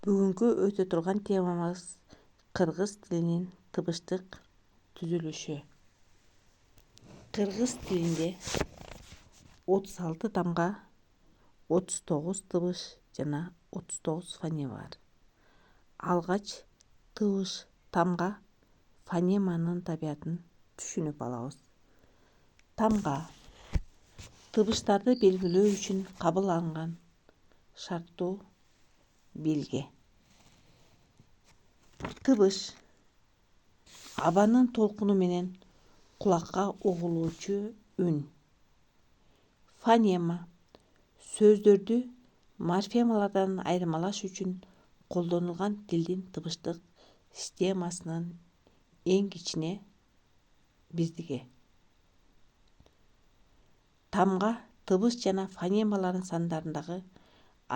Бүгүнкү өтө турган темамыз кыргыз тилинин тыбыштык түзүлүшү. Кыргыз тилинде 36 тамга, 39 тыбыш жана 39 фонема бар. Алгач тыбыш, тамга, фонеманын табиятын түшүнүп алабыз. Тамга тыбыштарды белгилөө үчүн кабыл алынган шарттуу белге. Тыбыш абанын толкуну менен кулакка угулуучу үн. Фонема сөздөрдү морфемалардан айырмалаш үчүн колдонулган тилдин тыбыштык системасынын эң кичине бирдиги. Тамга тыбыш жана фонемалардын сандарындагы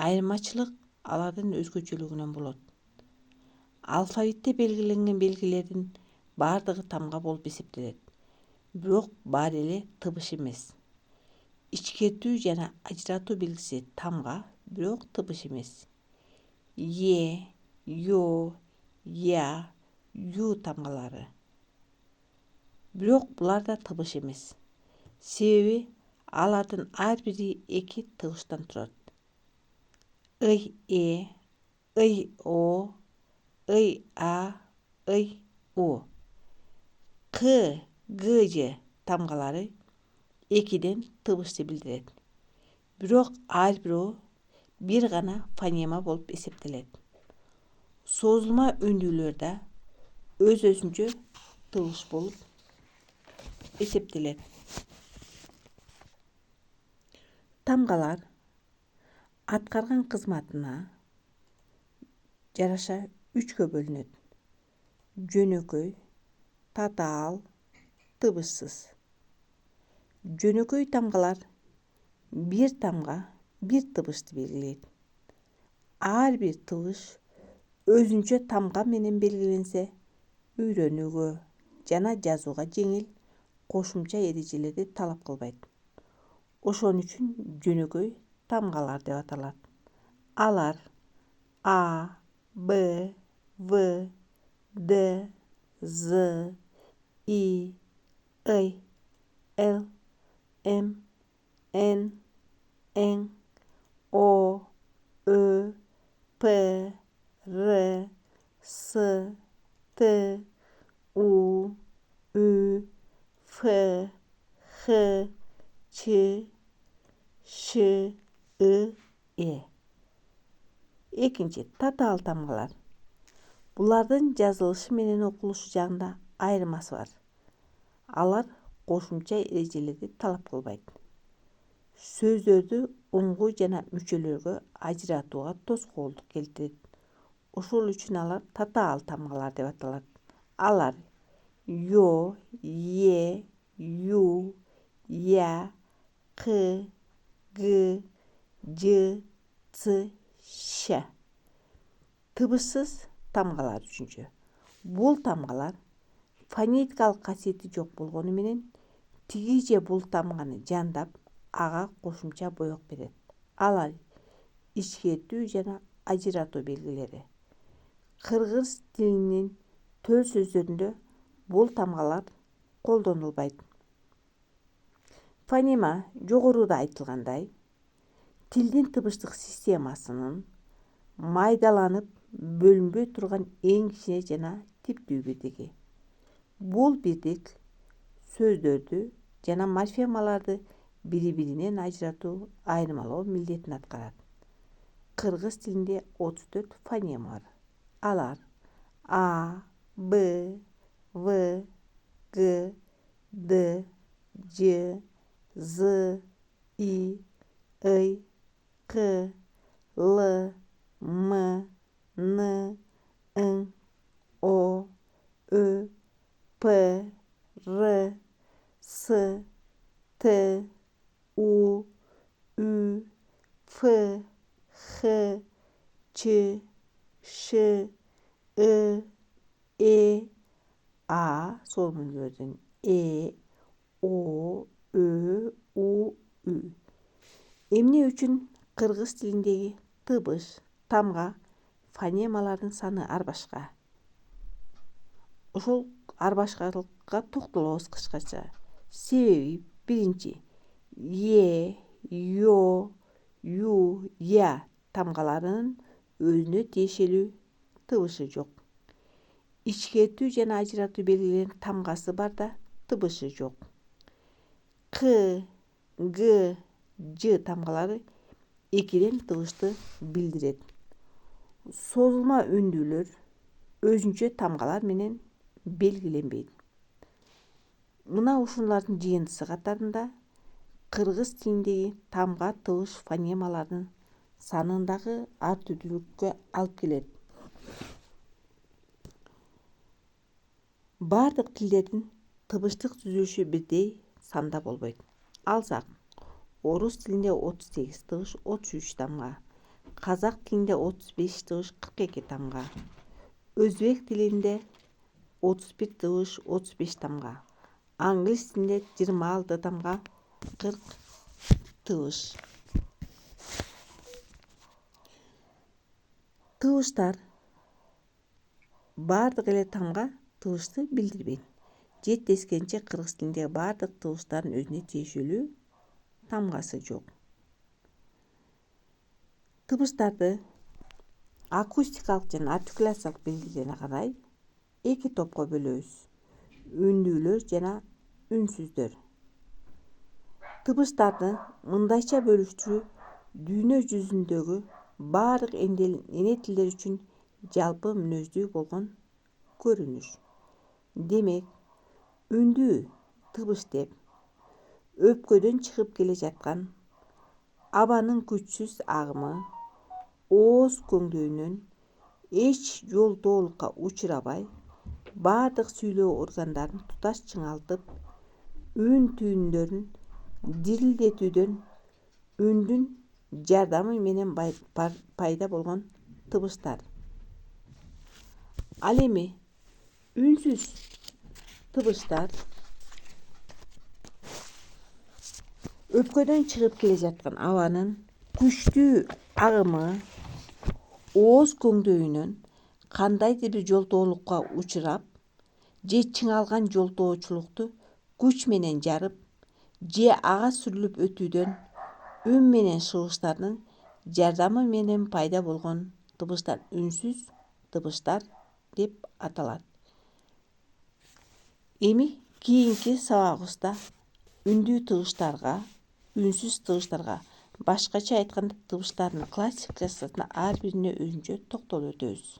айырмачылык алардын өзгөчөлүгүнөн болот. Алфавитте белгиленген белгилердин баардыгы тамга болуп эсептелет, бирок баары эле тыбыш эмес. Ичкертүү жана ажыратуу белгиси тамга, бирок тыбыш эмес. Е, ё, я, ю тамгалары. Бирок булар да тыбыш эмес. Себеби алардын ар бири эки тыбыштан турат. Ый э, ый о, ый а, ый у. К, г ж тамгалары экиден тыбышты билдирет. Бирок ар бирөө бир гана фонема болуп эсептелет. Созулма үндүүлөр да өз-өзүнчө тыбыш болуп эсептелет. Тамгалар аткарган кызматына жараша үчкө бөлүнөт: жөнөкөй, татаал, тыбышсыз. Жөнөкөй тамгалар бир тамга бир тыбышты белгилейт. Ар бир тыбыш өзүнчө тамга менен белгиленсе, үйрөнүүгө жана жазууга жеңил, кошумча эрежелерди талап кылбайт. Ошон үчүн жөнөкөй тамгалар деп аталат. Алар А, Б, В, Д, З, И, Й, Л, М, Н, Ң, О, Ö, П, Р, С, Т, У, Ү, Ф, Х, Ч, Ш, И, Э. Экинчи, татаал тамгалар. Булардын жазылышы менен окулушу жагында айырмасы бар. Алар кошумча эрежелерди талап кылбайт. Сөздөрдү уңгу жана мүчөлөргө ажыратууга тоскоолдук келтирет. Ошол үчүн алар татаал тамгалар деп аталат. Алар ё, е, ю, я, к, г, ж, ц, ш. Тыбышсыз тамгалар үчүнчү. Бул тамгалар фонетикалык касиети жок болгону менен тиги же бул тамганы жандап, ага кошумча боек берет. Алар ичкертүү жана ажыратуу белгилери. Кыргыз тилинин төл сөздөрүндө бул тамгалар колдонулбайт. Фонема жогоруда айтылгандай, тилдин тыбыштык системасынын майдаланып бөлүнбөй турган эң кичине жана типтүү бирдиги. Бул бирдик сөздөрдү жана морфемаларды бири-биринен ажыратуу, айырмалоо милдетин аткарат. Кыргыз тилинде 34 фонема бар. Алар А, Б, В, Г, Д, Ж, З, И, Й, К, Л, М, Н, Ң, О, Ö, П, Р, С, Т, У, Ү, Ф, Х, Ч, Ш, И, Э, А соолмөөлөрдөн Э, О, Ö, У, Ү. Эмне үчүн кыргыз тилиндеги тыбыш, тамга, фонемалардын саны ар башка. Ошол ар башкалыкка токтолобуз кыскача. Себеби биринчи е, ё, ю, я тамгаларынын өзүнө тиешелүү тыбышы жок. Ичкертүү жана ажыратуу белгилеринин тамгасы бар да тыбышы жок. К, Г, Ж тамгалары экиден тыбышты билдирет. Созулма үндүүлөр өзүнчө тамгалар менен белгиленбейт. Мына ушулардын жыйынтыгы катарында кыргыз тилиндеги тамга тыбыш фонемалардын санындагы ар түрдүүлүккө алып келет. Бардык тилдердин тыбыштык түзүлүшү бирдей санда болбойт. Алсак, орус тилинде 38 тыбыш 33 тамга, казак тилинде 35 тыбыш 42 тамга, өзбек тилинде 31 тыбыш 35 тамга, англис тилинде 26 тамга 40 тыбыш. Тыбыштар бардык эле тамга тыбышты билдирбейт. Жетектешкенче кыргыз тилиндеги бардык тыбыштардын өзүнө тиешелүү тамгасы жок. Тыбыштарды акустикалык жана артикуляциялык белгилерине карай эки топко бөлөбүз: үндүүлөр жана үнсүздөр. Тыбыштарды мындайча бөлүштүрүү дүйнө жүзүндөгү бардык эне тилдер үчүн жалпы мүнөздүү болгон көрүнүш. Демек, үндүү тыбыш деп өпкөдөн чыгып келе жаткан абанын күчсүз агымы ооз көңдөйүнөн эч жолтоолукка учурабай, бардык сүйлөө органдарын туташ чыңалтып, үн түйүндөрүн дирилдетүүдөн үндүн жардамы менен пайда болгон тыбыштар. Ал эми үнсүз тыбыштар өпкөдөн чыгып келе жаткан абанын күчтүү агымы ооз көңдөйүнөн кандайдыр бир жолтоолукка учурап же чыңалган жолтоочулукту күч менен жарып же ага сүрүлүп өтүүдөн үн менен шыбыштардын жардамы менен пайда болгон тыбыштар үнсүз тыбыштар деп аталат. Эми кийинки сабагыбызда үндүү тыбыштарга, үнсүз тыбыштарга, башкача айтканда тыбыштардын классификасына ар бирине өзүнчө токтолуп өтөбүз.